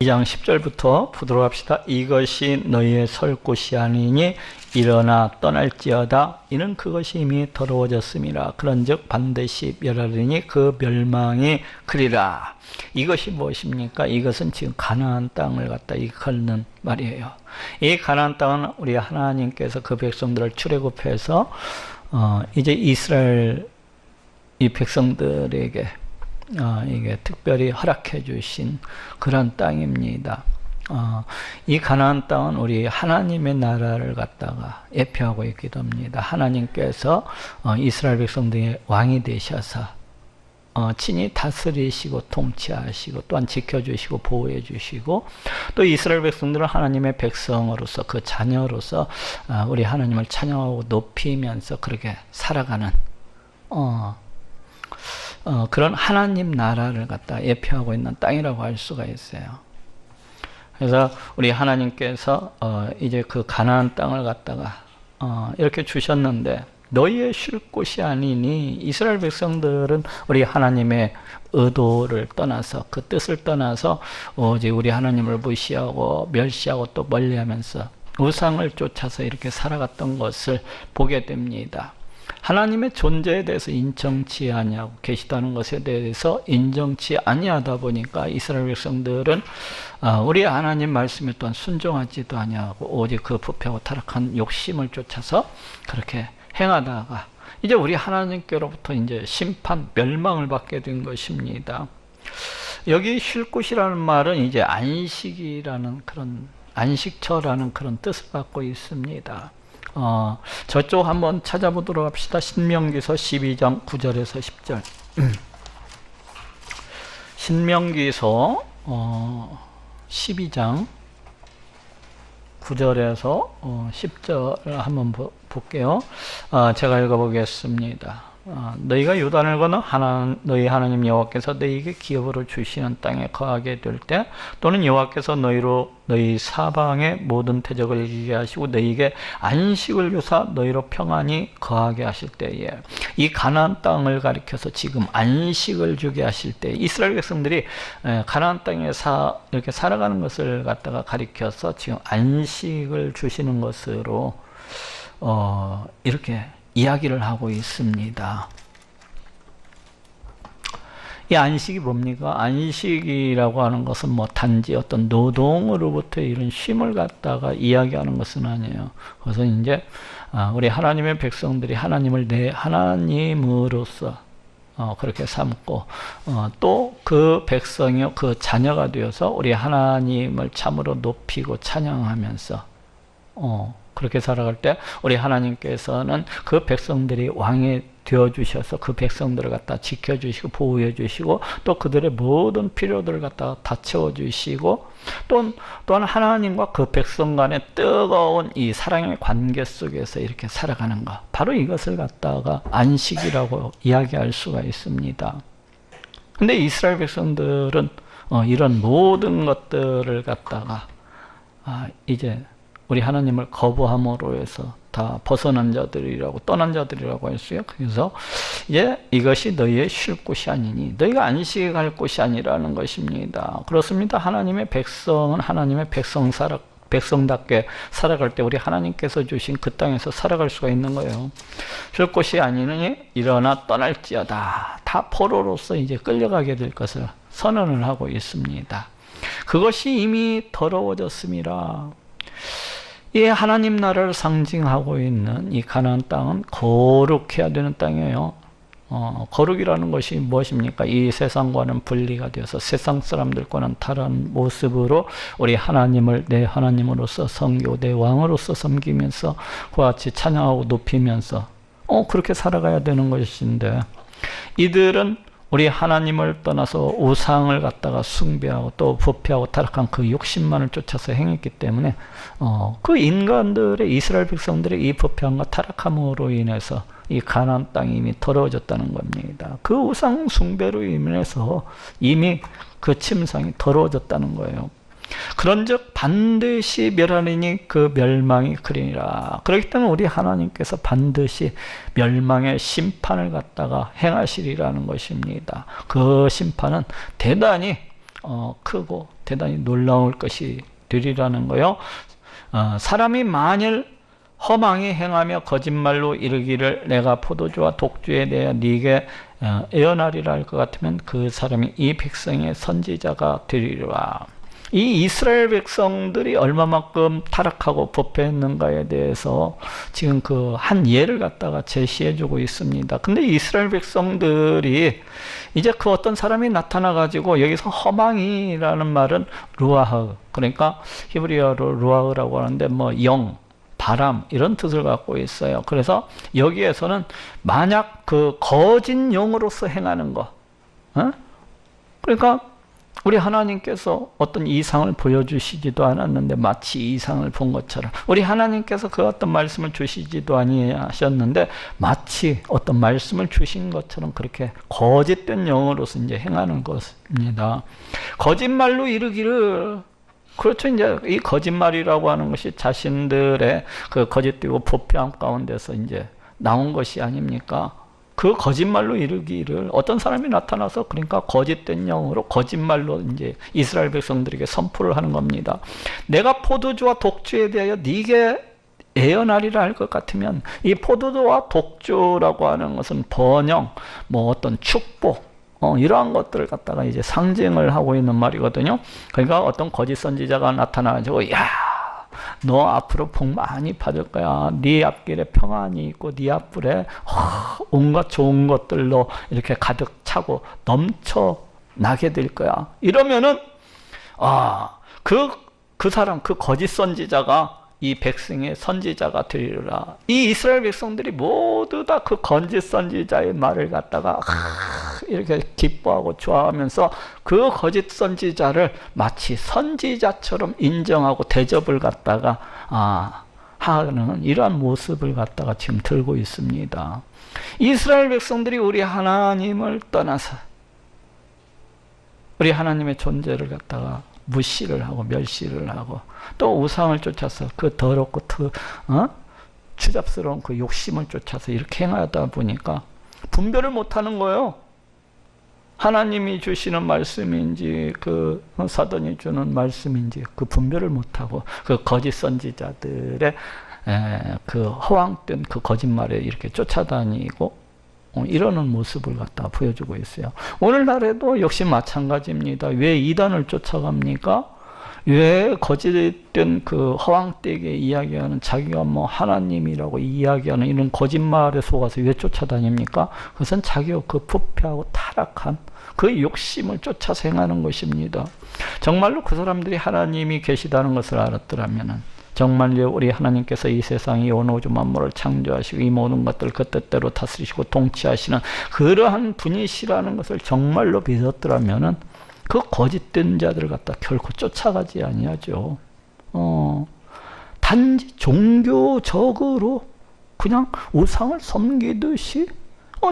2장 10절부터 보도록 합시다. 이것이 너희의 설 곳이 아니니 일어나 떠날지어다. 이는 그것이 이미 더러워졌음이라. 그런즉 반드시 멸하리니 그 멸망이 그리라. 이것이 무엇입니까? 이것은 지금 가나안 땅을 갖다 일컫는 말이에요. 이 가나안 땅은 우리 하나님께서 그 백성들을 출애굽해서 이제 이스라엘 이 백성들에게 이게 특별히 허락해 주신 그런 땅입니다. 이 가나안 땅은 우리 하나님의 나라를 갖다가 예표하고 있기도 합니다. 하나님께서 이스라엘 백성들의 왕이 되셔서 친히 다스리시고 통치하시고 또한 지켜주시고 보호해 주시고 또 이스라엘 백성들은 하나님의 백성으로서 그 자녀로서 우리 하나님을 찬양하고 높이면서 그렇게 살아가는 그런 하나님 나라를 갖다 예표하고 있는 땅이라고 할 수가 있어요. 그래서 우리 하나님께서 이제 그 가나안 땅을 갖다가 이렇게 주셨는데 너희의 쉴 곳이 아니니 이스라엘 백성들은 우리 하나님의 의도를 떠나서 그 뜻을 떠나서 오직 우리 하나님을 무시하고 멸시하고 또 멀리하면서 우상을 쫓아서 이렇게 살아갔던 것을 보게 됩니다. 하나님의 존재에 대해서 인정치 아니하고 계시다는 것에 대해서 인정치 아니하다 보니까 이스라엘 백성들은 우리 하나님 말씀에 또한 순종하지도 아니하고 오직 그 부패하고 타락한 욕심을 쫓아서 그렇게 행하다가 이제 우리 하나님께로부터 이제 심판, 멸망을 받게 된 것입니다. 여기 쉴 곳이라는 말은 이제 안식이라는 그런 안식처라는 그런 뜻을 갖고 있습니다. 저쪽 한번 찾아보도록 합시다. 신명기서 12장 9절에서 10절. 신명기서 12장 9절에서 10절을 한번 볼게요. 제가 읽어보겠습니다. 너희가 요단을 건너 너희 하나님 여호와께서 너희에게 기업으로 주시는 땅에 거하게 될 때 또는 여호와께서 너희 사방의 모든 대적을 이기게 하시고 너희에게 안식을 주사 너희로 평안히 거하게 하실 때에 이 가나안 땅을 가리켜서 지금 안식을 주게 하실 때 이스라엘 백성들이 가나안 땅에 이렇게 살아가는 것을 갖다가 가리켜서 지금 안식을 주시는 것으로 이렇게 이야기를 하고 있습니다. 이 안식이 뭡니까? 안식이라고 하는 것은 단지 어떤 노동으로부터 이런 쉼을 갖다가 이야기하는 것은 아니에요. 그래서 이제 우리 하나님의 백성들이 하나님을 내 하나님으로서 그렇게 삼고 또 그 백성이 그 자녀가 되어서 우리 하나님을 참으로 높이고 찬양하면서 그렇게 살아갈 때 우리 하나님께서는 그 백성들이 왕이 되어주셔서 그 백성들을 갖다 지켜주시고 보호해 주시고 또 그들의 모든 필요들을 갖다가 다 채워주시고 또한 하나님과 그 백성 간의 뜨거운 이 사랑의 관계 속에서 이렇게 살아가는 것, 바로 이것을 갖다가 안식이라고 이야기할 수가 있습니다. 근데 이스라엘 백성들은 이런 모든 것들을 갖다가 이제 우리 하나님을 거부함으로 해서 다 벗어난 자들이라고 떠난 자들이라고 했어요. 그래서 이제 이것이 너희의 쉴 곳이 아니니 너희가 안식할 곳이 아니라는 것입니다. 그렇습니다. 하나님의 백성은 하나님의 백성답게 살아갈 때 우리 하나님께서 주신 그 땅에서 살아갈 수가 있는 거예요. 쉴 곳이 아니니 일어나 떠날지어다. 다 포로로서 이제 끌려가게 될 것을 선언을 하고 있습니다. 그것이 이미 더러워졌음이라. 이 하나님 나라를 상징하고 있는 이 가나안 땅은 거룩해야 되는 땅이에요. 거룩이라는 것이 무엇입니까? 이 세상과는 분리가 되어서 세상 사람들과는 다른 모습으로 우리 하나님을 내 하나님으로서 섬기고 내 왕으로서 섬기면서 그와 같이 찬양하고 높이면서 그렇게 살아가야 되는 것인데 이들은 우리 하나님을 떠나서 우상을 갖다가 숭배하고 또 부패하고 타락한 그 욕심만을 쫓아서 행했기 때문에 그 인간들의 이스라엘 백성들의 이 부패함과 타락함으로 인해서 이 가나안 땅이 이미 더러워졌다는 겁니다. 그 우상 숭배로 인해서 이미 그 침상이 더러워졌다는 거예요. 그런즉 반드시 멸하리니 그 멸망이 그리니라. 그렇기 때문에 우리 하나님께서 반드시 멸망의 심판을 갖다가 행하시리라는 것입니다. 그 심판은 대단히 크고 대단히 놀라울 것이 되리라는 거요. 사람이 만일 허망히 행하며 거짓말로 이르기를 내가 포도주와 독주에 대하여 네게 예언하리라 할 것 같으면 그 사람이 이 백성의 선지자가 되리라. 이 이스라엘 백성들이 얼마만큼 타락하고 부패했는가에 대해서 지금 그 한 예를 갖다가 제시해주고 있습니다. 근데 이스라엘 백성들이 이제 그 어떤 사람이 나타나가지고 여기서 허망이라는 말은 루아흐, 그러니까 히브리어로 루아흐라고 하는데 뭐 영, 바람 이런 뜻을 갖고 있어요. 그래서 여기에서는 만약 그 거짓 영으로서 행하는 거, 그러니까 우리 하나님께서 어떤 이상을 보여주시지도 않았는데 마치 이상을 본 것처럼, 우리 하나님께서 그 어떤 말씀을 주시지도 아니하셨는데 마치 어떤 말씀을 주신 것처럼 그렇게 거짓된 영으로서 이제 행하는 것입니다. 거짓말로 이르기를, 그렇죠. 이제 이 거짓말이라고 하는 것이 자신들의 그 거짓되고 부패함 가운데서 이제 나온 것이 아닙니까? 그 거짓말로 이르기를 어떤 사람이 나타나서 그러니까 거짓된 영으로 거짓말로 이제 이스라엘 백성들에게 선포를 하는 겁니다. 내가 포도주와 독주에 대하여 네게 예언하리라 할 것 같으면, 이 포도주와 독주라고 하는 것은 번영, 뭐 어떤 축복, 이러한 것들을 갖다가 이제 상징을 하고 있는 말이거든요. 그러니까 어떤 거짓 선지자가 나타나가지고, 야, 너 앞으로 복 많이 받을 거야. 네 앞길에 평안이 있고 네 앞길에 온갖 좋은 것들로 이렇게 가득 차고 넘쳐나게 될 거야. 이러면은 그 사람, 그 거짓 선지자가 이 백성의 선지자가 되리라. 이 이스라엘 백성들이 모두 다 그 거짓 선지자의 말을 갖다가 이렇게 기뻐하고 좋아하면서 그 거짓 선지자를 마치 선지자처럼 인정하고 대접을 갖다가 하는 이러한 모습을 갖다가 지금 들고 있습니다. 이스라엘 백성들이 우리 하나님을 떠나서 우리 하나님의 존재를 갖다가 무시를 하고 멸시를 하고 또 우상을 쫓아서 그 더럽고 추잡스러운 그 욕심을 쫓아서 이렇게 행하다 보니까 분별을 못하는 거예요. 하나님이 주시는 말씀인지 그 사단이 주는 말씀인지 그 분별을 못하고 그 거짓 선지자들의 그 허황된 그 거짓말에 이렇게 쫓아다니고 이러는 모습을 갖다 보여주고 있어요. 오늘날에도 역시 마찬가지입니다. 왜 이단을 쫓아갑니까? 왜 거짓된 그 허황되게 이야기하는, 자기가 뭐 하나님이라고 이야기하는 이런 거짓말에 속아서 왜 쫓아다닙니까? 그것은 자기가 그 부패하고 타락한 그 욕심을 쫓아서 행하는 것입니다. 정말로 그 사람들이 하나님이 계시다는 것을 알았더라면, 정말로 우리 하나님께서 이 세상에 온 우주 만물을 창조하시고 이 모든 것들을 그 뜻대로 다스리시고 통치하시는 그러한 분이시라는 것을 정말로 믿었더라면은 그 거짓된 자들을 갖다 결코 쫓아가지 아니하죠. 단지 종교적으로 그냥 우상을 섬기듯이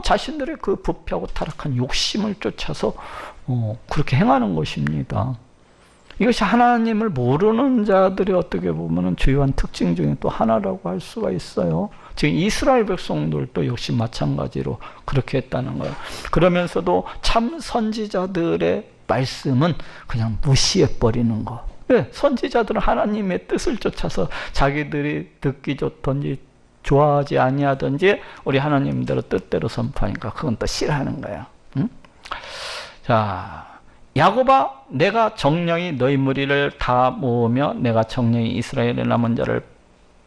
자신들의 그 부패하고 타락한 욕심을 쫓아서 그렇게 행하는 것입니다. 이것이 하나님을 모르는 자들의 어떻게 보면 주요한 특징 중에 또 하나라고 할 수가 있어요. 지금 이스라엘 백성들도 역시 마찬가지로 그렇게 했다는 거예요. 그러면서도 참 선지자들의 말씀은 그냥 무시해버리는 거. 네, 선지자들은 하나님의 뜻을 쫓아서 자기들이 듣기 좋든지 좋아하지 아니하든지 우리 하나님대로 뜻대로 선포하니까 그건 또 싫어하는 거예요. 응? 자, 야곱아, 내가 정령이 너희 무리를 다 모으며 내가 정령이 이스라엘의 남은 자를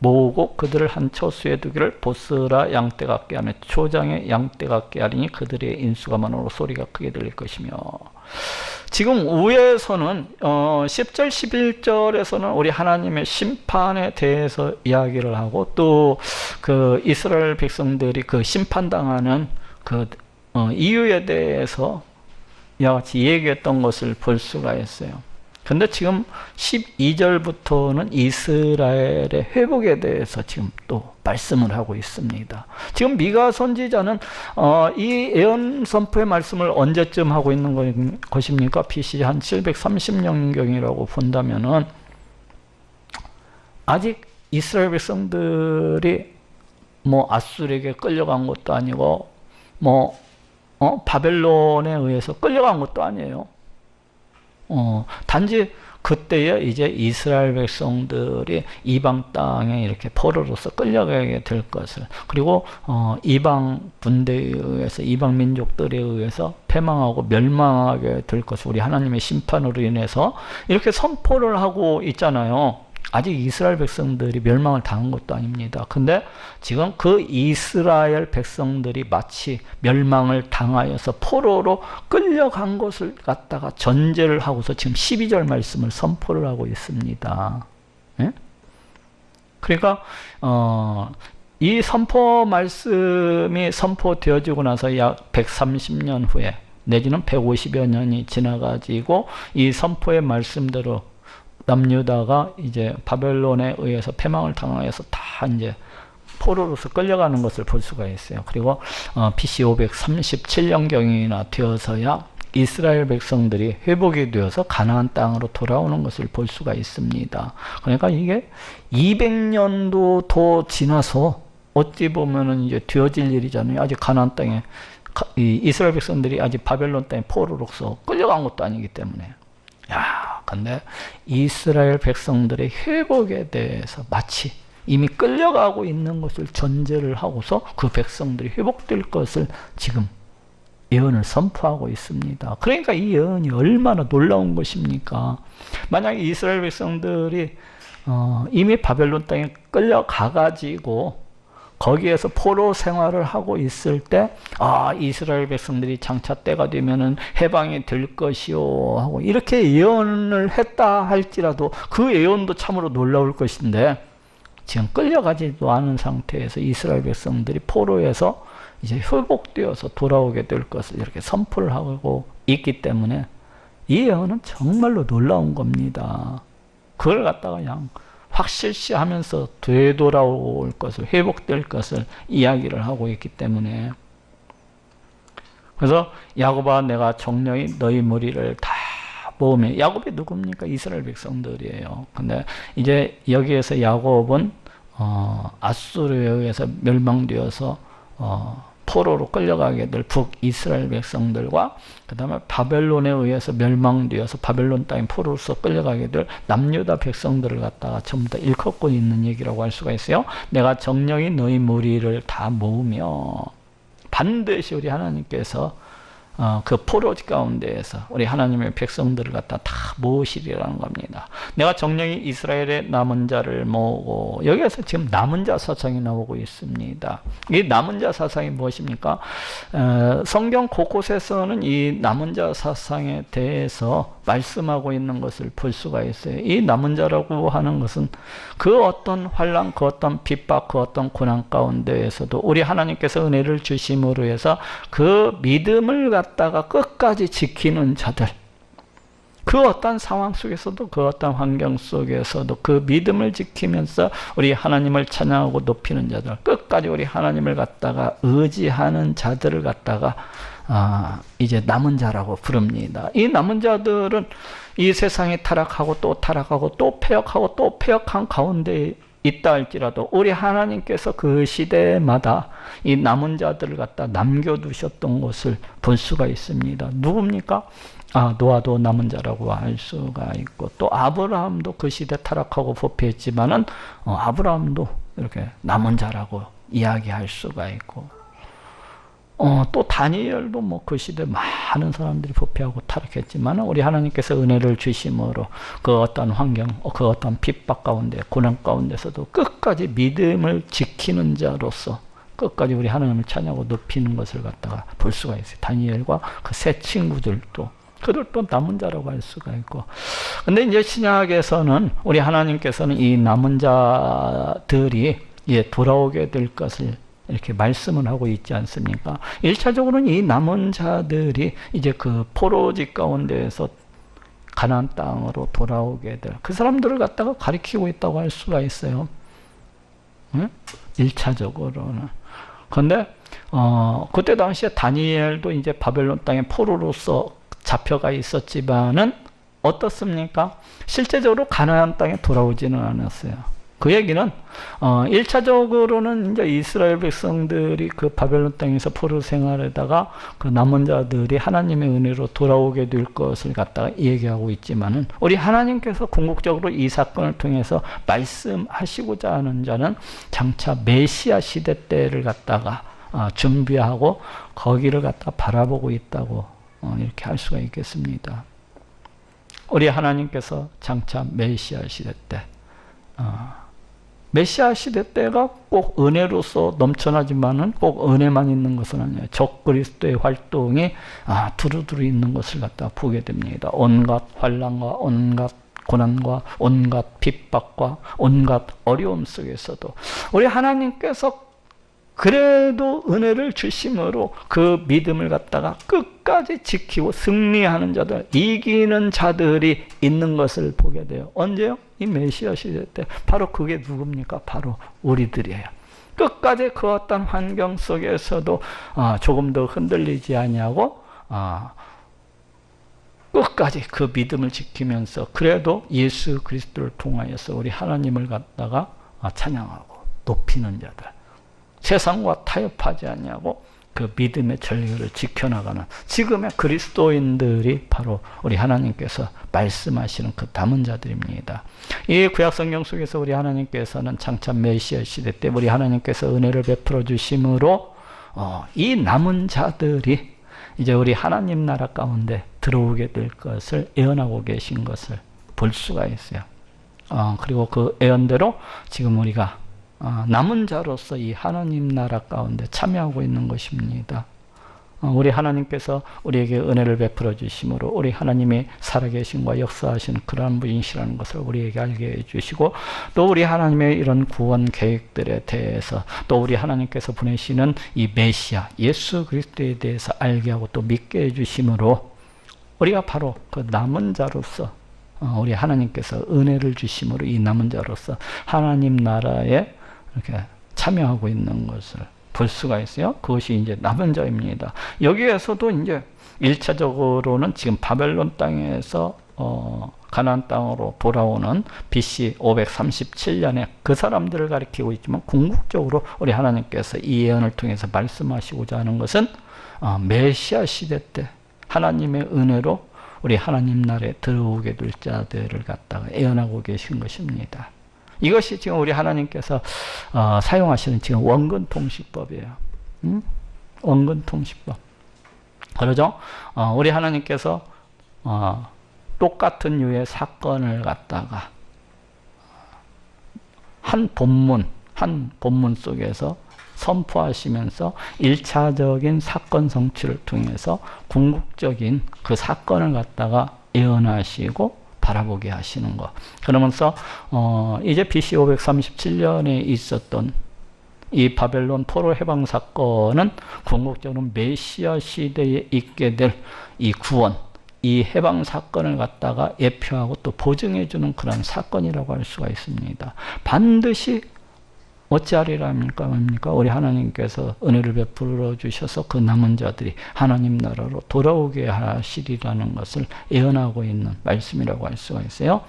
모으고 그들을 한 처수에 두기를 보스라 양떼 같게 하며 초장의 양떼 같게 하리니 그들의 인수가 많으로 소리가 크게 들릴 것이며. 지금 위에서는 10절 11절에서는 우리 하나님의 심판에 대해서 이야기를 하고 또 그 이스라엘 백성들이 그 심판당하는 그 이유에 대해서 이와 같이 얘기했던 것을 볼 수가 있어요. 근데 지금 12절부터는 이스라엘의 회복에 대해서 지금 또 말씀을 하고 있습니다. 지금 미가 선지자는 이 예언 선포의 말씀을 언제쯤 하고 있는 것입니까? BC 한 730년경이라고 본다면은 아직 이스라엘 백성들이 뭐 아수르에게 끌려간 것도 아니고 뭐 바벨론에 의해서 끌려간 것도 아니에요. 단지 그때에 이제 이스라엘 백성들이 이방 땅에 이렇게 포로로서 끌려가게 될 것을, 그리고 이방 분대에 의해서, 이방 민족들에 의해서 패망하고 멸망하게 될 것을 우리 하나님의 심판으로 인해서 이렇게 선포를 하고 있잖아요. 아직 이스라엘 백성들이 멸망을 당한 것도 아닙니다. 근데 지금 그 이스라엘 백성들이 마치 멸망을 당하여서 포로로 끌려간 것을 갖다가 전제를 하고서 지금 12절 말씀을 선포를 하고 있습니다. 예? 그러니까 이 선포 말씀이 선포되어지고 나서 약 130년 후에, 내지는 150여 년이 지나가지고 이 선포의 말씀대로 남유다가 이제 바벨론에 의해서 패망을 당하여서 다 이제 포로로서 끌려가는 것을 볼 수가 있어요. 그리고 BC 537년경이나 되어서야 이스라엘 백성들이 회복이 되어서 가나안 땅으로 돌아오는 것을 볼 수가 있습니다. 그러니까 이게 200년도 더 지나서 어찌 보면은 이제 되어질 일이잖아요. 아직 가나안 땅에 이스라엘 백성들이 아직 바벨론 땅에 포로로서 끌려간 것도 아니기 때문에. 야, 근데 이스라엘 백성들의 회복에 대해서 마치 이미 끌려가고 있는 것을 전제를 하고서 그 백성들이 회복될 것을 지금 예언을 선포하고 있습니다. 그러니까 이 예언이 얼마나 놀라운 것입니까? 만약에 이스라엘 백성들이 이미 바벨론 땅에 끌려가가지고 거기에서 포로 생활을 하고 있을 때, 이스라엘 백성들이 장차 때가 되면은 해방이 될 것이요 하고 이렇게 예언을 했다 할지라도 그 예언도 참으로 놀라울 것인데, 지금 끌려가지도 않은 상태에서 이스라엘 백성들이 포로에서 이제 회복되어서 돌아오게 될 것을 이렇게 선포를 하고 있기 때문에 이 예언은 정말로 놀라운 겁니다. 그걸 갖다가 그냥 확실시하면서 되돌아올 것을, 회복될 것을 이야기를 하고 있기 때문에, 그래서 야곱아 내가 정령이 너희 무리를 다 모으며, 야곱이 누굽니까? 이스라엘 백성들이에요. 근데 이제 여기에서 야곱은 아수르에 의해서 멸망되어서 포로로 끌려가게 될 북이스라엘 백성들과 그 다음에 바벨론에 의해서 멸망되어서 바벨론 땅에 포로로서 끌려가게 될 남유다 백성들을 갖다가 전부 다 일컫고 있는 얘기라고 할 수가 있어요. 내가 정령이 너희 무리를 다 모으며, 반드시 우리 하나님께서 그 포로지 가운데에서 우리 하나님의 백성들을 갖다 다 모으시리라는 겁니다. 내가 정령이 이스라엘의 남은 자를 모으고, 여기에서 지금 남은 자 사상이 나오고 있습니다. 이 남은 자 사상이 무엇입니까? 성경 곳곳에서는 이 남은 자 사상에 대해서 말씀하고 있는 것을 볼 수가 있어요. 이 남은 자라고 하는 것은 그 어떤 환난, 그 어떤 핍박, 그 어떤 고난 가운데에서도 우리 하나님께서 은혜를 주심으로 해서 그 믿음을 갖다가 끝까지 지키는 자들, 그 어떤 상황 속에서도, 그 어떤 환경 속에서도 그 믿음을 지키면서 우리 하나님을 찬양하고 높이는 자들, 끝까지 우리 하나님을 갖다가 의지하는 자들을 갖다가 이제 남은 자라고 부릅니다. 이 남은 자들은 이 세상에 타락하고 또 타락하고 또 패역하고 또 패역한 가운데 있다 할지라도 우리 하나님께서 그 시대마다 이 남은 자들을 갖다 남겨두셨던 것을 볼 수가 있습니다. 누굽니까? 노아도 남은 자라고 할 수가 있고, 또 아브라함도 그 시대 타락하고 부패했지만은 아브라함도 이렇게 남은 자라고 이야기할 수가 있고, 또 다니엘도 뭐 그 시대 많은 사람들이 부패하고 타락했지만 우리 하나님께서 은혜를 주심으로 그 어떤 환경, 그 어떤 핍박 가운데, 고난 가운데서도 끝까지 믿음을 지키는 자로서 끝까지 우리 하나님을 찬양하고 높이는 것을 갖다가 볼 수가 있어요. 다니엘과 그 세 친구들도, 그들도 남은 자라고 할 수가 있고. 근데 이제 신약에서는 우리 하나님께서는 이 남은 자들이 돌아오게 될 것을 이렇게 말씀을 하고 있지 않습니까? 1차적으로는 이 남은 자들이 이제 그 포로지 가운데에서 가나안 땅으로 돌아오게 될 그 사람들을 갖다가 가리키고 있다고 할 수가 있어요. 응? 1차적으로는. 근데 그때 당시에 다니엘도 이제 바벨론 땅에 포로로서 잡혀가 있었지만은 어떻습니까? 실제적으로 가나안 땅에 돌아오지는 않았어요. 그 얘기는 1차적으로는 이제 이스라엘 백성들이 그 바벨론 땅에서 포로 생활에다가 그 남은 자들이 하나님의 은혜로 돌아오게 될 것을 갖다가 얘기하고 있지만은, 우리 하나님께서 궁극적으로 이 사건을 통해서 말씀하시고자 하는 자는 장차 메시아 시대 때를 갖다가 준비하고 거기를 갖다 바라보고 있다고 이렇게 할 수가 있겠습니다. 우리 하나님께서 장차 메시아 시대 때, 메시아 시대 때가 꼭 은혜로서 넘쳐나지만은 꼭 은혜만 있는 것은 아니에요. 적그리스도의 활동이 두루두루 있는 것을 갖다 보게 됩니다. 온갖 환난과 온갖 고난과 온갖 핍박과 온갖 어려움 속에서도 우리 하나님께서 그래도 은혜를 주심으로 그 믿음을 갖다가 끝까지 지키고 승리하는 자들, 이기는 자들이 있는 것을 보게 돼요. 언제요? 이 메시아 시대 때. 바로 그게 누굽니까? 바로 우리들이에요. 끝까지 그 어떤 환경 속에서도 조금 더 흔들리지 아니하고 끝까지 그 믿음을 지키면서 그래도 예수 그리스도를 통하여서 우리 하나님을 갖다가 찬양하고 높이는 자들, 세상과 타협하지 아니하고 그 믿음의 전리를 지켜나가는 지금의 그리스도인들이 바로 우리 하나님께서 말씀하시는 그 남은 자들입니다. 이 구약 성경 속에서 우리 하나님께서는 장차 메시아 시대 때 우리 하나님께서 은혜를 베풀어 주심으로 이 남은 자들이 이제 우리 하나님 나라 가운데 들어오게 될 것을 예언하고 계신 것을 볼 수가 있어요. 그리고 그 예언대로 지금 우리가 남은 자로서 이 하나님 나라 가운데 참여하고 있는 것입니다. 우리 하나님께서 우리에게 은혜를 베풀어 주심으로 우리 하나님이 살아계신과 역사하시는 그러한 분이시라는 것을 우리에게 알게 해주시고, 또 우리 하나님의 이런 구원 계획들에 대해서, 또 우리 하나님께서 보내시는 이 메시아 예수 그리스도에 대해서 알게 하고 또 믿게 해주심으로 우리가 바로 그 남은 자로서 우리 하나님께서 은혜를 주심으로 이 남은 자로서 하나님 나라에 이렇게 참여하고 있는 것을 볼 수가 있어요. 그것이 이제 남은 자입니다. 여기에서도 이제 1차적으로는 지금 바벨론 땅에서 가나안 땅으로 돌아오는 BC 537년에 그 사람들을 가리키고 있지만, 궁극적으로 우리 하나님께서 이 예언을 통해서 말씀하시고자 하는 것은 메시아 시대 때 하나님의 은혜로 우리 하나님 나라에 들어오게 될 자들을 갖다가 예언하고 계신 것입니다. 이것이 지금 우리 하나님께서 사용하시는 지금 원근통시법이에요. 원근통시법. 그러죠? 우리 하나님께서 똑같은 유의 사건을 갖다가 한 본문 속에서 선포하시면서 1차적인 사건 성취를 통해서 궁극적인 그 사건을 갖다가 예언하시고 바라보게 하시는 것. 그러면서 이제 BC 537년에 있었던 이 바벨론 포로 해방 사건은 궁극적으로 메시아 시대에 있게 될 이 구원, 이 해방 사건을 갖다가 예표하고 또 보증해 주는 그런 사건이라고 할 수가 있습니다. 반드시 어찌하리랍니까? 뭡니까? 우리 하나님께서 은혜를 베풀어 주셔서 그 남은 자들이 하나님 나라로 돌아오게 하시리라는 것을 예언하고 있는 말씀이라고 할 수가 있어요.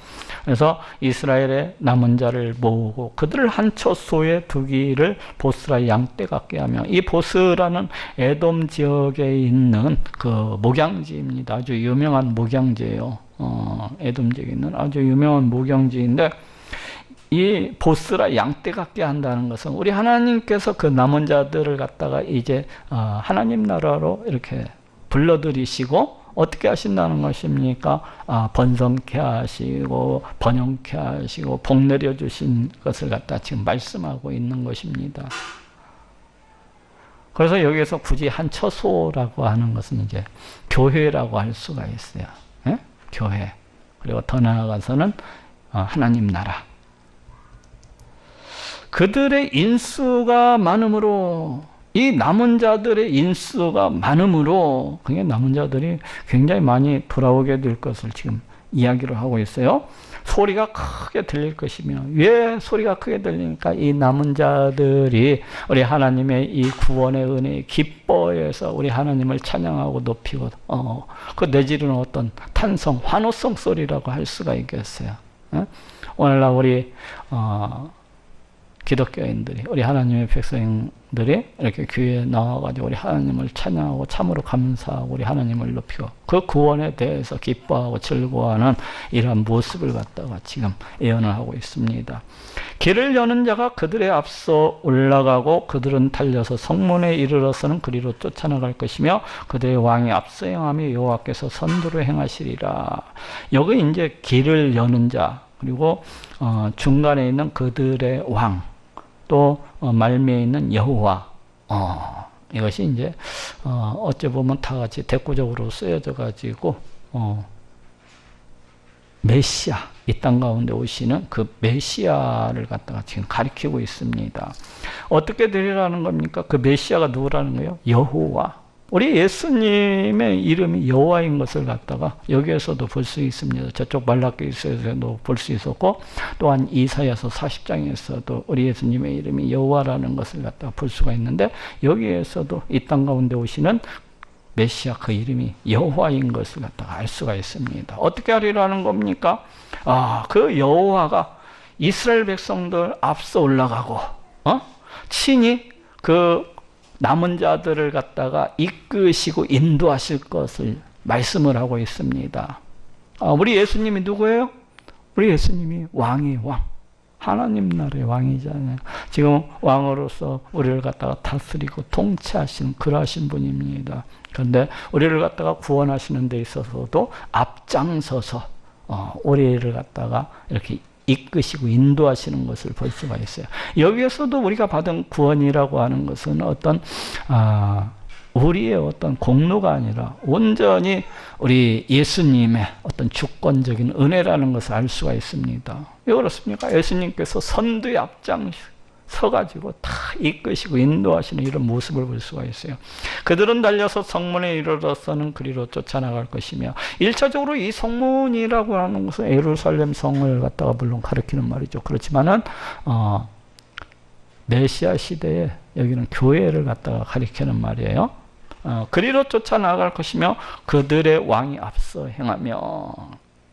그래서 이스라엘의 남은 자를 모으고 그들을 한 처소에 두기를 보스라 양떼 같게 하며, 이 보스라는 에돔 지역에 있는 그 목양지입니다. 아주 유명한 목양지예요. 에돔 지역에 있는 아주 유명한 목양지인데, 이 보스라 양떼 같게 한다는 것은 우리 하나님께서 그 남은 자들을 갖다가 이제 하나님 나라로 이렇게 불러들이시고 어떻게 하신다는 것입니까? 번성케 하시고 번영케 하시고 복 내려주신 것을 갖다 지금 말씀하고 있는 것입니다. 그래서 여기에서 굳이 한 처소라고 하는 것은 이제 교회라고 할 수가 있어요. 예? 교회. 그리고 더 나아가서는 하나님 나라. 그들의 인수가 많으므로, 이 남은 자들의 인수가 많으므로, 그게 남은 자들이 굉장히 많이 돌아오게 될 것을 지금 이야기를 하고 있어요. 소리가 크게 들릴 것이며, 왜 소리가 크게 들리니까 이 남은 자들이 우리 하나님의 이 구원의 은혜에 기뻐해서 우리 하나님을 찬양하고 높이고 그 내지르는 어떤 탄성, 환호성 소리라고 할 수가 있겠어요. 오늘날 우리 기독교인들이, 우리 하나님의 백성들이 이렇게 교회에 나와가지고 우리 하나님을 찬양하고 참으로 감사하고 우리 하나님을 높이고 그 구원에 대해서 기뻐하고 즐거워하는 이러한 모습을 갖다가 지금 예언을 하고 있습니다. 길을 여는 자가 그들의 앞서 올라가고 그들은 달려서 성문에 이르러서는 그리로 쫓아나갈 것이며 그들의 왕이 앞서 행하며 여호와께서 선두로 행하시리라. 여기 이제 길을 여는 자, 그리고 중간에 있는 그들의 왕, 또 말미에 있는 여호와, 이것이 이제 어찌 보면 다 같이 대꾸적으로 쓰여져 가지고 메시아, 이 땅 가운데 오시는 그 메시아를 갖다가 지금 가리키고 있습니다. 어떻게 되리라는 겁니까? 그 메시아가 누구라는 거예요? 여호와. 우리 예수님의 이름이 여호와인 것을 갖다가 여기에서도 볼 수 있습니다. 저쪽 말라기서도 볼 수 있었고, 또한 이사야서 40장에서도 우리 예수님의 이름이 여호와라는 것을 갖다가 볼 수가 있는데, 여기에서도 이 땅 가운데 오시는 메시아, 그 이름이 여호와인 것을 갖다가 알 수가 있습니다. 어떻게 하리라는 겁니까? 그 여호와가 이스라엘 백성들 앞서 올라가고 친히 그 남은 자들을 갖다가 이끄시고 인도하실 것을 말씀을 하고 있습니다. 우리 예수님이 누구예요? 우리 예수님이 왕이에요. 왕. 하나님 나라의 왕이잖아요. 지금 왕으로서 우리를 갖다가 다스리고 통치하시는 그러하신 분입니다. 그런데 우리를 갖다가 구원하시는 데 있어서도 앞장서서 우리를 갖다가 이렇게 이끄시고 인도하시는 것을 볼 수가 있어요. 여기에서도 우리가 받은 구원이라고 하는 것은 어떤 우리의 어떤 공로가 아니라 온전히 우리 예수님의 어떤 주권적인 은혜라는 것을 알 수가 있습니다. 왜 그렇습니까? 예수님께서 선두에 앞장서가지고 다 이끄시고 인도하시는 이런 모습을 볼 수가 있어요. 그들은 달려서 성문에 이르러서는 그리로 쫓아나갈 것이며, 1차적으로 이 성문이라고 하는 것은 예루살렘 성을 갖다가 물론 가리키는 말이죠. 그렇지만은 메시아 시대에 여기는 교회를 갖다가 가리키는 말이에요. 그리로 쫓아나갈 것이며 그들의 왕이 앞서 행하며,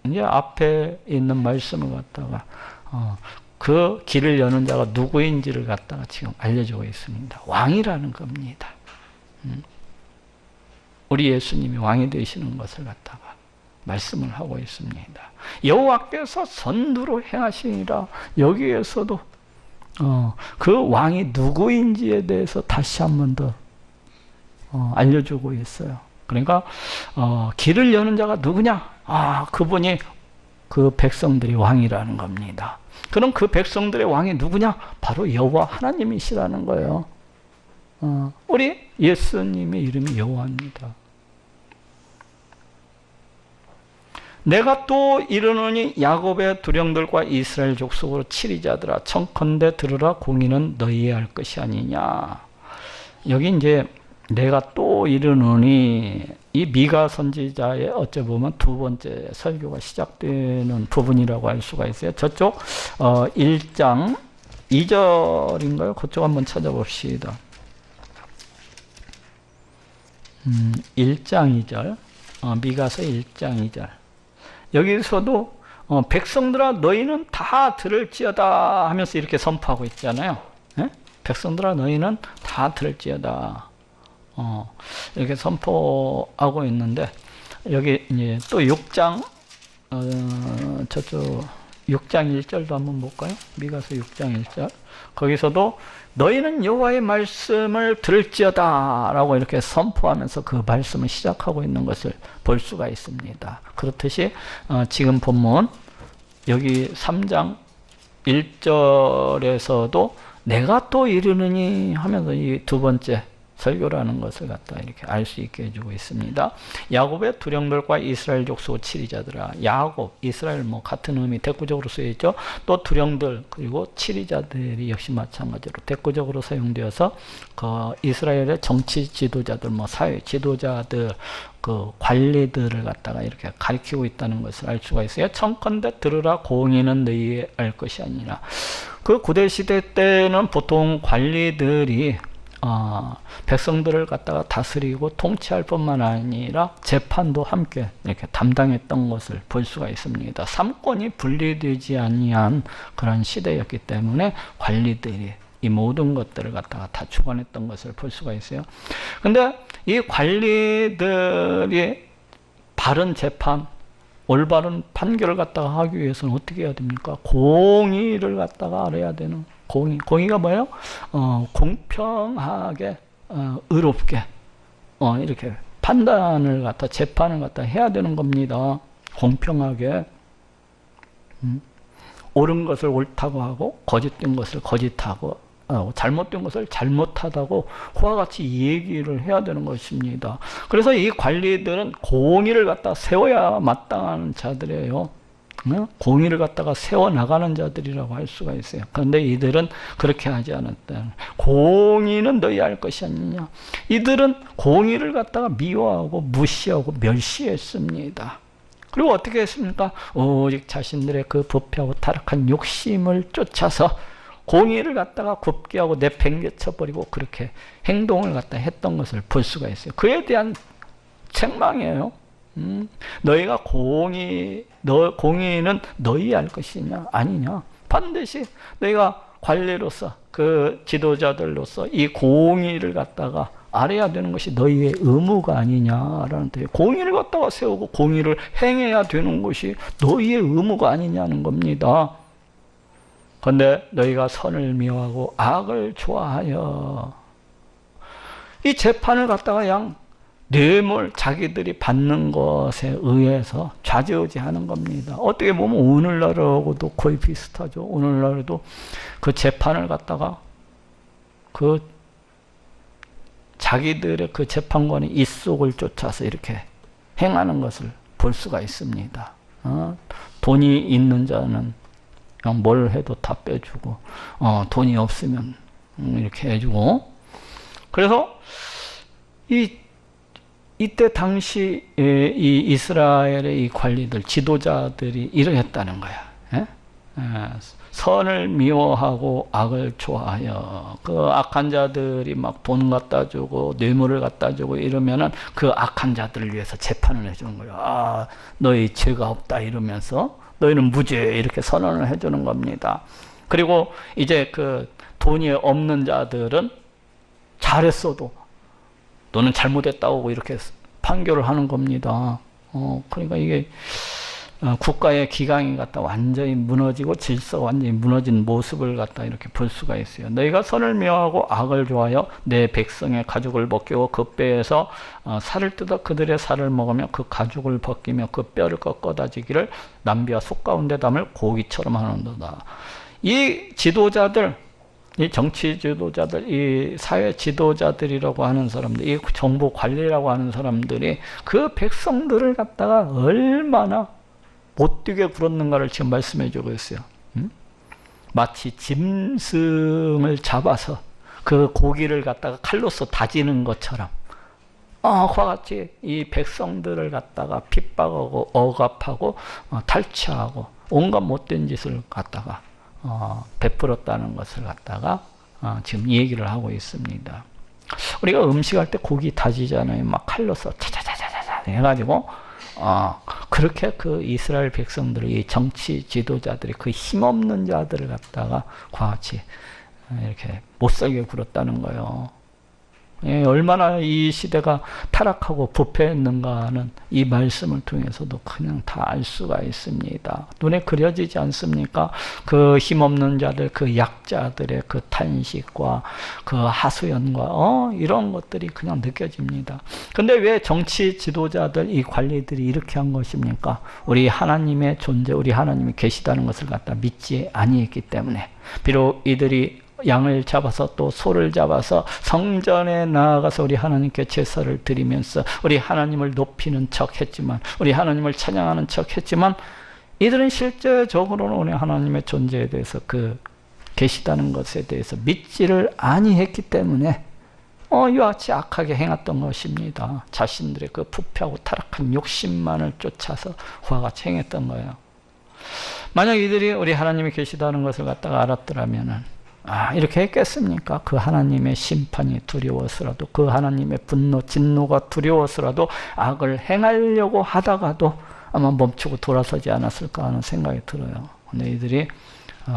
이제 앞에 있는 말씀을 갖다가 그 길을 여는 자가 누구인지를 갖다가 지금 알려주고 있습니다. 왕이라는 겁니다. 우리 예수님이 왕이 되시는 것을 갖다가 말씀을 하고 있습니다. 여호와께서 선두로 행하시니라. 여기에서도 그 왕이 누구인지에 대해서 다시 한 번 더 알려주고 있어요. 그러니까 길을 여는 자가 누구냐? 그분이 그 백성들이 왕이라는 겁니다. 그럼 그 백성들의 왕이 누구냐? 바로 여호와 하나님이시라는 거예요. 우리 예수님의 이름이 여호와입니다. 내가 또 이르노니 야곱의 두령들과 이스라엘 족속으로 치리자들아, 청컨대 들으라, 공의는 너희의 할 것이 아니냐. 여기 이제 내가 또 이르노니, 이 미가 선지자의 어찌 보면 두 번째 설교가 시작되는 부분이라고 할 수가 있어요. 저쪽 1장 2절인가요? 그쪽 한번 찾아봅시다. 1장 2절, 미가서 1장 2절. 여기서도 백성들아 너희는 다 들을지어다 하면서 이렇게 선포하고 있잖아요. 예? 백성들아 너희는 다 들을지어다. 이렇게 선포하고 있는데, 여기 이제 또 6장, 저쪽 6장 1절도 한번 볼까요? 미가서 6장 1절. 거기서도 너희는 여호와의 말씀을 들을지어다 라고 이렇게 선포하면서 그 말씀을 시작하고 있는 것을 볼 수가 있습니다. 그렇듯이 지금 본문 여기 3장 1절에서도 내가 또 이르느니 하면서 이 두 번째 설교라는 것을 갖다 이렇게 알 수 있게 해주고 있습니다. 야곱의 두령들과 이스라엘 족속 치리자들아. 야곱, 이스라엘 뭐 같은 의미 대꾸적으로 쓰여 있죠. 또 두령들 그리고 치리자들이 역시 마찬가지로 대꾸적으로 사용되어서 그 이스라엘의 정치 지도자들, 뭐 사회 지도자들, 그 관리들을 갖다가 이렇게 가리키고 있다는 것을 알 수가 있어요. 청컨대 들으라, 공의는 너희의 알 것이 아니라. 그 구대 시대 때는 보통 관리들이 백성들을 갖다가 다스리고 통치할 뿐만 아니라 재판도 함께 이렇게 담당했던 것을 볼 수가 있습니다. 삼권이 분리되지 아니한 그런 시대였기 때문에 관리들이 이 모든 것들을 갖다가 다 주관했던 것을 볼 수가 있어요. 근데 이 관리들이 바른 재판, 올바른 판결을 갖다가 하기 위해서는 어떻게 해야 됩니까? 공의를 갖다가 알아야 되는, 공의가 뭐예요? 공평하게, 의롭게, 이렇게 판단을 갖다, 재판을 갖다 해야 되는 겁니다. 공평하게. 옳은 것을 옳다고 하고, 거짓된 것을 거짓하고, 잘못된 것을 잘못하다고 그와 같이 얘기를 해야 되는 것입니다. 그래서 이 관리들은 공의를 갖다 세워야 마땅한 자들이에요. 공의를 갖다가 세워나가는 자들이라고 할 수가 있어요. 그런데 이들은 그렇게 하지 않았다. 공의는 너희 할 것이 아니냐. 이들은 공의를 갖다가 미워하고 무시하고 멸시했습니다. 그리고 어떻게 했습니까? 오직 자신들의 그 부패하고 타락한 욕심을 쫓아서 공의를 갖다가 굽게 하고 내팽개쳐버리고 그렇게 행동을 갖다 했던 것을 볼 수가 있어요. 그에 대한 책망이에요. 너희가 공의는 너희 할 것이냐 아니냐. 반드시 너희가 관리로서 그 지도자들로서 이 공의를 갖다가 알아야 되는 것이 너희의 의무가 아니냐라는 뜻이에요. 공의를 갖다가 세우고 공의를 행해야 되는 것이 너희의 의무가 아니냐는 겁니다. 그런데 너희가 선을 미워하고 악을 좋아하여 이 재판을 갖다가 그냥 뇌물 자기들이 받는 것에 의해서 좌지우지하는 겁니다. 어떻게 보면 오늘날하고도 거의 비슷하죠. 오늘날에도 그 재판을 갖다가 그 자기들의 그 재판관의 입속을 쫓아서 이렇게 행하는 것을 볼 수가 있습니다. 돈이 있는 자는 그냥 뭘 해도 다 빼주고, 돈이 없으면 이렇게 해주고. 그래서 이때 당시 이 이스라엘의 이 관리들, 지도자들이 이러했다는 거야. 선을 미워하고 악을 좋아하여 그 악한 자들이 막 돈 갖다 주고 뇌물을 갖다 주고 이러면은 그 악한 자들을 위해서 재판을 해주는 거예요. 너희 죄가 없다 이러면서 너희는 무죄 이렇게 선언을 해주는 겁니다. 그리고 이제 그 돈이 없는 자들은 잘했어도 너는 잘못했다고 이렇게 판결을 하는 겁니다. 그러니까 이게 국가의 기강이 갖다 완전히 무너지고 질서가 완전히 무너진 모습을 갖다 이렇게 볼 수가 있어요. 너희가 선을 미워하고 악을 좋아하여 내 백성의 가죽을 벗기고 그 뼈에서 살을 뜯어 그들의 살을 먹으며 그 가죽을 벗기며 그 뼈를 꺾어다지기를 남비와 속 가운데 담을 고기처럼 하는도다. 이 지도자들, 이 정치 지도자들, 이 사회 지도자들이라고 하는 사람들, 이 정부 관리라고 하는 사람들이 그 백성들을 갖다가 얼마나 못되게 굴었는가를 지금 말씀해 주고 있어요. 마치 짐승을 잡아서 그 고기를 갖다가 칼로서 다지는 것처럼 그와 같이 이 백성들을 갖다가 핍박하고 억압하고 탈취하고 온갖 못된 짓을 갖다가 베풀었다는 것을 갖다가 지금 얘기를 하고 있습니다. 우리가 음식할 때 고기 다지잖아요. 막 칼로서 차차차차차 해가지고 그렇게 그 이스라엘 백성들의 이 정치 지도자들이 그 힘없는 자들을 갖다가 그와 같이 이렇게 못살게 굴었다는 거예요. 얼마나 이 시대가 타락하고 부패했는가는 이 말씀을 통해서도 그냥 다 알 수가 있습니다. 눈에 그려지지 않습니까? 그 힘없는 자들, 그 약자들의 그 탄식과 그 하소연과 이런 것들이 그냥 느껴집니다. 근데 왜 정치 지도자들, 이 관리들이 이렇게 한 것입니까? 우리 하나님의 존재, 우리 하나님이 계시다는 것을 갖다 믿지 아니했기 때문에. 비록 이들이 양을 잡아서 또 소를 잡아서 성전에 나아가서 우리 하나님께 제사를 드리면서 우리 하나님을 높이는 척 했지만, 우리 하나님을 찬양하는 척 했지만, 이들은 실제적으로는 우리 하나님의 존재에 대해서 그 계시다는 것에 대해서 믿지를 아니했기 때문에 이와 같이 악하게 행했던 것입니다. 자신들의 그 부패하고 타락한 욕심만을 쫓아서 그와 같이 행했던 거예요. 만약 이들이 우리 하나님이 계시다는 것을 갖다가 알았더라면은 이렇게 했겠습니까? 그 하나님의 심판이 두려워서라도, 그 하나님의 분노, 진노가 두려워서라도 악을 행하려고 하다가도 아마 멈추고 돌아서지 않았을까 하는 생각이 들어요. 근데 이들이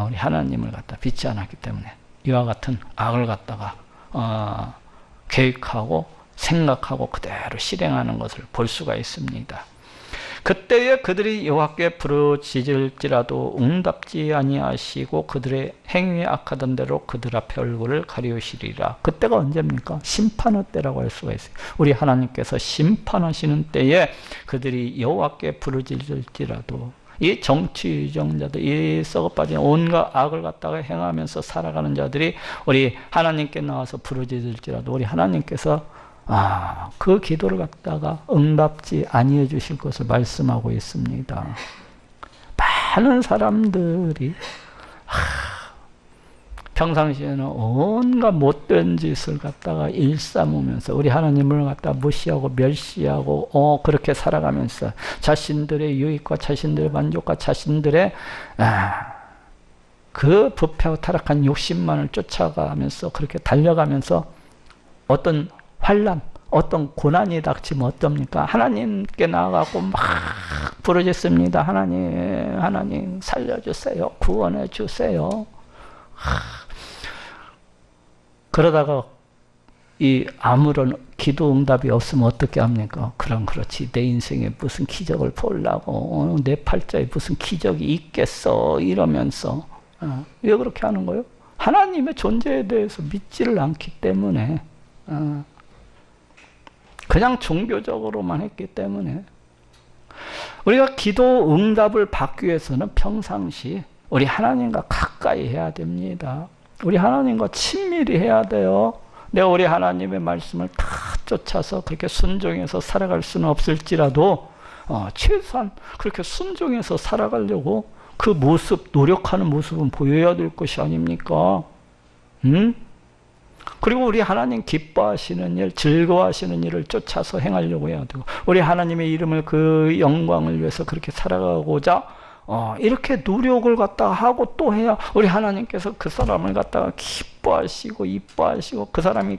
우리 하나님을 갖다 믿지 않았기 때문에 이와 같은 악을 갖다가 계획하고 생각하고 그대로 실행하는 것을 볼 수가 있습니다. 그때에 그들이 여호와께 부르짖을지라도 응답지 아니하시고 그들의 행위에 악하던 대로 그들 앞에 얼굴을 가리우시리라. 그때가 언제입니까? 심판의 때라고 할 수가 있어요. 우리 하나님께서 심판하시는 때에 그들이 여호와께 부르짖을지라도, 이 정치유정자들, 이 썩어빠진 온갖 악을 갖다가 행하면서 살아가는 자들이 우리 하나님께 나와서 부르짖을지라도 우리 하나님께서 그 기도를 갖다가 응답지 아니해 주실 것을 말씀하고 있습니다. 많은 사람들이 평상시에는 온갖 못된 짓을 갖다가 일삼으면서 우리 하나님을 갖다 무시하고 멸시하고 그렇게 살아가면서 자신들의 유익과 자신들의 만족과 자신들의 그 부패하고 타락한 욕심만을 쫓아가면서 그렇게 달려가면서 어떤 환난, 어떤 고난이 닥치면 어떻습니까? 하나님께 나아가고 막 부르짖습니다. 하나님 살려주세요. 구원해 주세요. 그러다가 이 아무런 기도 응답이 없으면 어떻게 합니까? 그렇지. 내 인생에 무슨 기적을 보려고 내 팔자에 무슨 기적이 있겠어 이러면서 왜 그렇게 하는 거예요? 하나님의 존재에 대해서 믿지를 않기 때문에 그냥 종교적으로만 했기 때문에. 우리가 기도 응답을 받기 위해서는 평상시 우리 하나님과 가까이 해야 됩니다. 우리 하나님과 친밀히 해야 돼요. 내가 우리 하나님의 말씀을 다 쫓아서 그렇게 순종해서 살아갈 수는 없을지라도 최소한 그렇게 순종해서 살아가려고 그 모습, 노력하는 모습은 보여야 될 것이 아닙니까? 그리고 우리 하나님 기뻐하시는 일, 즐거워하시는 일을 쫓아서 행하려고 해야 되고, 우리 하나님의 이름을, 그 영광을 위해서 그렇게 살아가고자 이렇게 노력을 갖다가 하고 또 해야 우리 하나님께서 그 사람을 갖다가 기뻐하시고 이뻐하시고, 그 사람이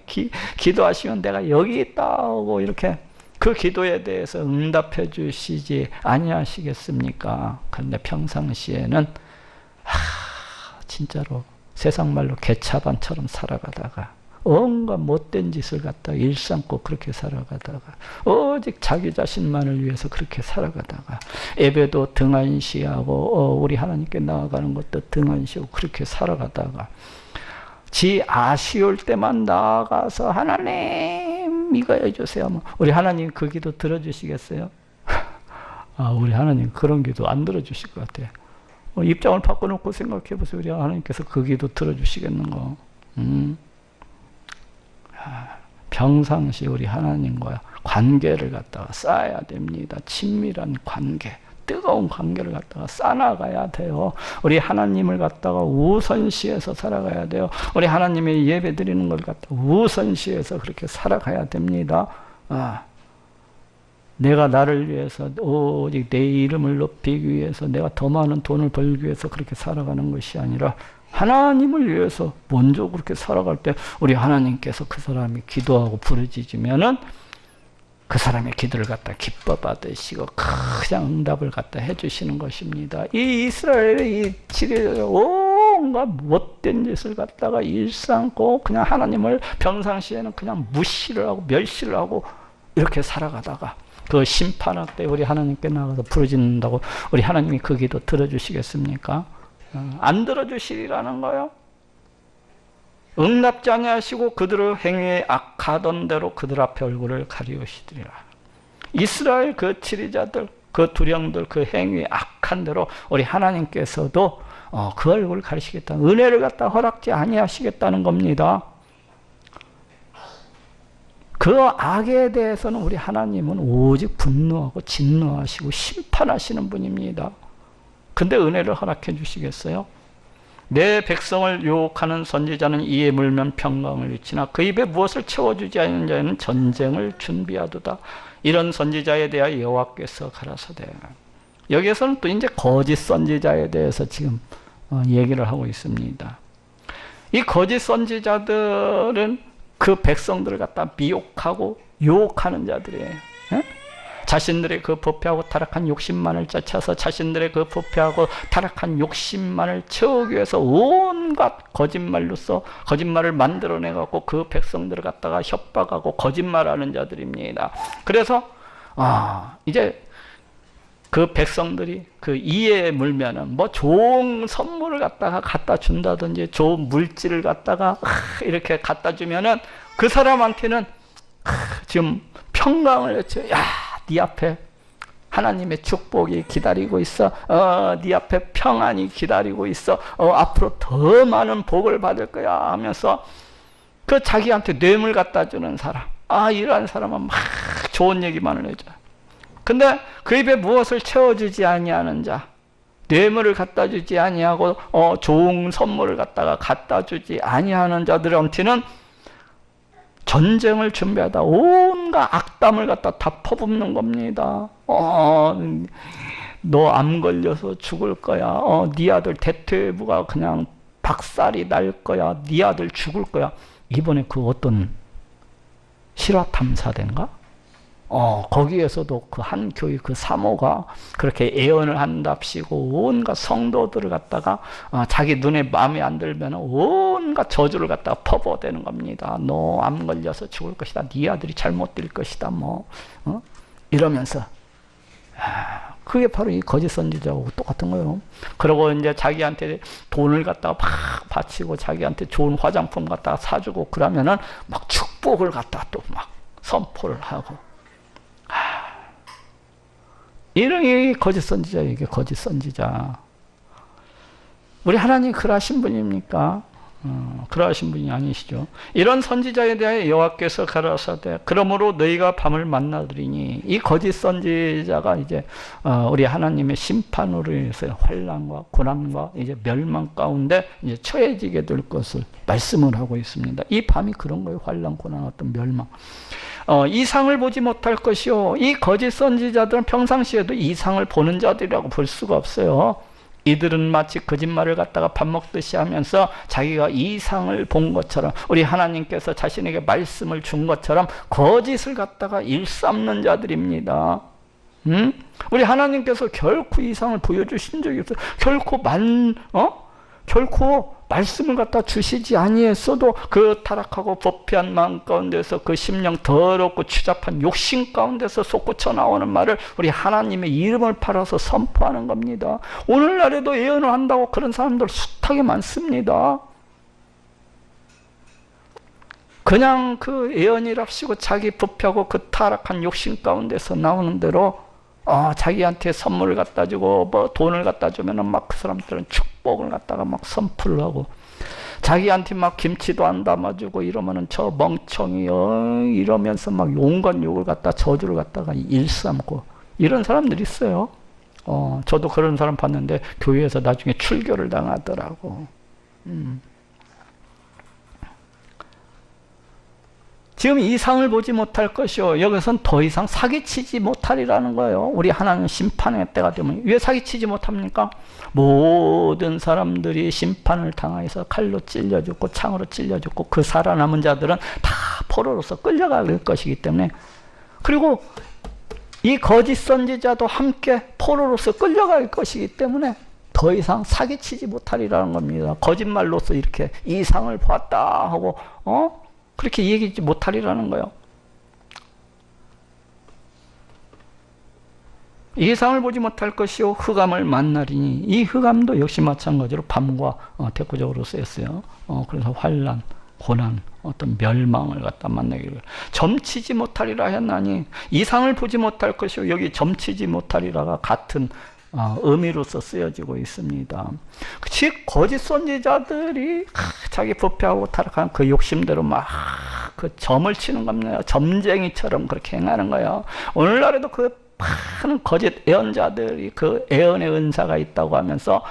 기도하시면 내가 여기 있다고 이렇게 그 기도에 대해서 응답해 주시지 아니하시겠습니까? 그런데 평상시에는 진짜로 세상 말로 개차반처럼 살아가다가 온갖 못된 짓을 갖다가 일삼고 그렇게 살아가다가 오직 자기 자신만을 위해서 그렇게 살아가다가 예배도 등한시하고 우리 하나님께 나아가는 것도 등한시하고 그렇게 살아가다가 지 아쉬울 때만 나아가서 하나님 이거 해주세요. 우리 하나님 그 기도 들어주시겠어요? 우리 하나님 그런 기도 안 들어주실 것 같아요. 입장을 바꿔놓고 생각해 보세요. 우리 하나님께서 그 기도 들어주시겠는 거. 평상시 우리 하나님과 관계를 갖다가 쌓아야 됩니다. 친밀한 관계, 뜨거운 관계를 갖다가 쌓아나가야 돼요. 우리 하나님을 갖다가 우선시해서 살아가야 돼요. 우리 하나님의 예배 드리는 걸 갖다가 우선시해서 그렇게 살아가야 됩니다. 내가 나를 위해서 오직 내 이름을 높이기 위해서 내가 더 많은 돈을 벌기 위해서 그렇게 살아가는 것이 아니라 하나님을 위해서 먼저 그렇게 살아갈 때 우리 하나님께서 그 사람이 기도하고 부르짖으면은 그 사람의 기도를 갖다 기뻐 받으시고 그냥 응답을 갖다 해주시는 것입니다. 이 이스라엘의 이 7일 온갖 못된 짓을 갖다가 일삼고 그냥 하나님을 평상시에는 그냥 무시를 하고 멸시를 하고 이렇게 살아가다가 그 심판할 때 우리 하나님께 나가서 부르짖는다고 우리 하나님이 그 기도 들어주시겠습니까? 안 들어주시리라는 거예요. 응답지 아니하시고 그들의 행위에 악하던 대로 그들 앞에 얼굴을 가리우시리라. 이스라엘 그 치리자들, 그 두령들 그 행위에 악한 대로 우리 하나님께서도 그 얼굴을 가리시겠다. 은혜를 갖다 허락지 아니하시겠다는 겁니다. 그 악에 대해서는 우리 하나님은 오직 분노하고 진노하시고 심판하시는 분입니다. 근데 은혜를 허락해 주시겠어요? 내 백성을 유혹하는 선지자는 이에 물면 평강을 잃지나 그 입에 무엇을 채워주지 않는 자에는 전쟁을 준비하도다. 이런 선지자에 대하여 여호와께서 가라사대. 여기에서는 또 이제 거짓 선지자에 대해서 지금 얘기를 하고 있습니다. 이 거짓 선지자들은 그 백성들을 갖다 미혹하고 유혹하는 자들이에요. 에? 자신들의 그 부패하고 타락한 욕심만을 쫓아서 자신들의 그 부패하고 타락한 욕심만을 채우기 위해서 온갖 거짓말로써 거짓말을 만들어내갖고 그 백성들을 갖다가 협박하고 거짓말하는 자들입니다. 그래서 이제 그 백성들이 그 이해에 물면은 뭐 좋은 선물을 갖다 준다든지 좋은 물질을 갖다가 이렇게 갖다 주면은 그 사람한테는 지금 평강을 외쳐. 야, 네 앞에 하나님의 축복이 기다리고 있어. 네 앞에 평안이 기다리고 있어. 앞으로 더 많은 복을 받을 거야 하면서 그 자기한테 뇌물 갖다 주는 사람. 이러한 사람은 막 좋은 얘기만을 해줘요. 근데 그 입에 무엇을 채워주지 아니하는 자, 뇌물을 갖다 주지 아니하고 좋은 선물을 갖다 주지 아니하는 자들한테는 전쟁을 준비하다 온갖 악담을 갖다 다 퍼붓는 겁니다. 너 암 걸려서 죽을 거야. 네 아들 대퇴부가 그냥 박살이 날 거야. 네 아들 죽을 거야. 이번에 그 어떤 실화 탐사대인가? 거기에서도 그 한 교회 그 사모가 그렇게 예언을 한답시고 온갖 성도들을 갖다가 자기 눈에 마음에 안 들면 온갖 저주를 갖다가 퍼부어대는 겁니다. 너 암 걸려서 죽을 것이다. 네 아들이 잘못될 것이다. 이러면서 그게 바로 이 거짓 선지자하고 똑같은 거예요. 그리고 이제 자기한테 돈을 갖다가 막 바치고 자기한테 좋은 화장품 갖다가 사주고 그러면은 막 축복을 갖다가 또 막 선포를 하고. 이런 게 거짓 선지자, 이게 거짓 선지자. 우리 하나님 그러하신 분입니까? 그러하신 분이 아니시죠. 이런 선지자에 대해 여호와께서 가라사대 그러므로 너희가 밤을 만나들이니 이 거짓 선지자가 이제 우리 하나님의 심판으로 인해서 환난과 고난과 이제 멸망 가운데 이제 처해지게 될 것을 말씀을 하고 있습니다. 이 밤이 그런 거예요. 환난, 고난, 어떤 멸망. 이상을 보지 못할 것이요. 이 거짓 선지자들은 평상시에도 이상을 보는 자들이라고 볼 수가 없어요. 이들은 마치 거짓말을 갖다가 밥 먹듯이 하면서 자기가 이상을 본 것처럼 우리 하나님께서 자신에게 말씀을 준 것처럼 거짓을 갖다가 일삼는 자들입니다. 우리 하나님께서 결코 이상을 보여주신 적이 없어요. 결코 말씀을 갖다 주시지 아니했어도 그 타락하고 부패한 마음 가운데서 그 심령 더럽고 추잡한 욕심 가운데서 솟구쳐 나오는 말을 우리 하나님의 이름을 팔아서 선포하는 겁니다. 오늘날에도 예언을 한다고 그런 사람들 숱하게 많습니다. 그냥 그 예언이랍시고 자기 부패하고 그 타락한 욕심 가운데서 나오는 대로 자기한테 선물을 갖다 주고 뭐 돈을 갖다 주면은 막 그 사람들은 축복을 갖다가 막 선포를 하고 자기한테 막 김치도 안 담아주고 이러면은 저 멍청이 이러면서 막 온갖 욕을 갖다 저주를 갖다가 일삼고 이런 사람들이 있어요. 저도 그런 사람 봤는데 교회에서 나중에 출교를 당하더라고. 지금 이상을 보지 못할 것이요. 여기선 더 이상 사기치지 못하리라는 거예요. 우리 하나님 심판의 때가 되면. 왜 사기치지 못합니까? 모든 사람들이 심판을 당해서 칼로 찔려 죽고 창으로 찔려 죽고 그 살아남은 자들은 다 포로로서 끌려갈 것이기 때문에, 그리고 이 거짓 선지자도 함께 포로로서 끌려갈 것이기 때문에 더 이상 사기치지 못하리라는 겁니다. 거짓말로서 이렇게 이상을 봤다 하고 그렇게 얘기하지 못하리라는 거예요. 이상을 보지 못할 것이요 흑암을 만나리니, 이 흑암도 역시 마찬가지로 밤과 대표적으로 쓰였어요. 그래서 환난, 고난, 어떤 멸망을 갖다 만나기를. 점치지 못하리라 했나니, 이상을 보지 못할 것이요, 여기 점치지 못하리라가 같은 의미로서 쓰여지고 있습니다. 즉 거짓 선지자들이 자기 부패하고 타락한 그 욕심대로 막 그 점을 치는 겁니다. 점쟁이처럼 그렇게 행하는 거예요. 오늘날에도 그 많은 거짓 예언자들이 그 예언의 은사가 있다고 하면서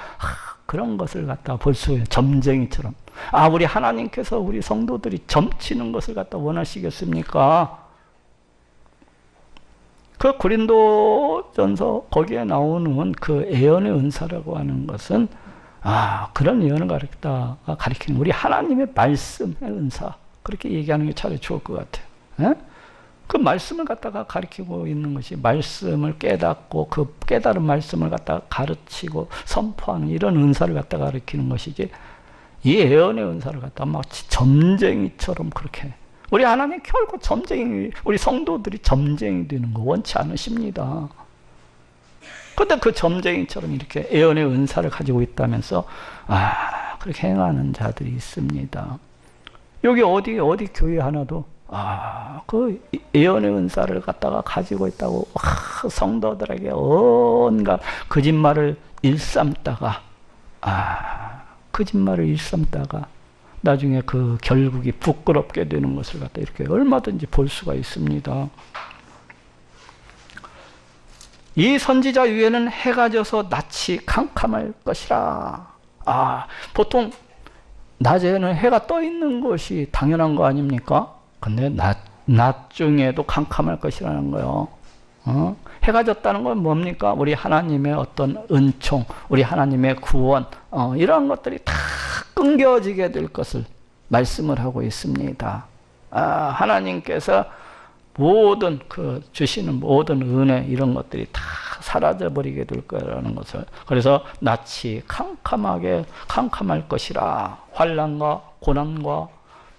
그런 것을 갖다 볼 수 있어요. 점쟁이처럼. 우리 하나님께서 우리 성도들이 점치는 것을 갖다 원하시겠습니까? 그 고린도전서 거기에 나오는 그 예언의 은사라고 하는 것은 그런 예언을 가리키는 우리 하나님의 말씀의 은사, 그렇게 얘기하는 게 차라리 좋을 것 같아요. 에? 그 말씀을 갖다가 가리키고 있는 것이, 말씀을 깨닫고 그 깨달은 말씀을 갖다가 가르치고 선포하는 이런 은사를 갖다가 가리키는 것이지, 이 예언의 은사를 갖다가 마치 점쟁이처럼 그렇게, 우리 하나님 결코 우리 성도들이 점쟁이 되는 거 원치 않으십니다. 근데 그 점쟁이처럼 이렇게 예언의 은사를 가지고 있다면서 그렇게 행하는 자들이 있습니다. 여기 어디 교회 하나도 그 예언의 은사를 갖다가 가지고 있다고 성도들에게 온갖 거짓말을 일삼다가 나중에 그 결국이 부끄럽게 되는 것을 갖다 이렇게 얼마든지 볼 수가 있습니다. 이 선지자 위에는 해가 져서 낯이 캄캄할 것이라. 보통 낮에는 해가 떠 있는 것이 당연한 거 아닙니까? 근데 낮 중에도 캄캄할 것이라는 거요. 해가 졌다는 건 뭡니까? 우리 하나님의 어떤 은총, 우리 하나님의 구원, 이러한 것들이 다 끊겨지게 될 것을 말씀을 하고 있습니다. 하나님께서 모든 주시는 모든 은혜, 이런 것들이 다 사라져버리게 될 거라는 것을, 그래서 낯이 캄캄할 것이라, 환난과 고난과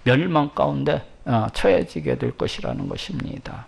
멸망 가운데 처해지게 될 것이라는 것입니다.